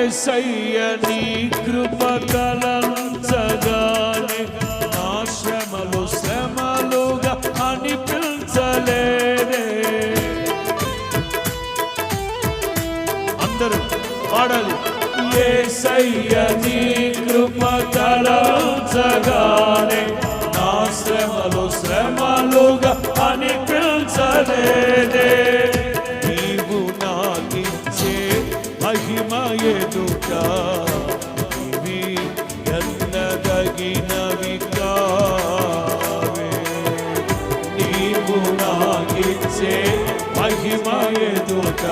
యేసయ్య నీ కృప తలంచగానే నా శ్రమలు శ్రమలుగా అనిపించలేదే. అందరూ పాడాలి. యేసయ్య నీ కృప తలంచగానే నా శ్రమలు శ్రమలుగా అనిపించలేదే. నీవు నాకిచ్చే మహిమ ఎదుట ఇవి ఎన్నదగినవి కావే. నీవు నాకిచ్చే మహిమ ఎదుట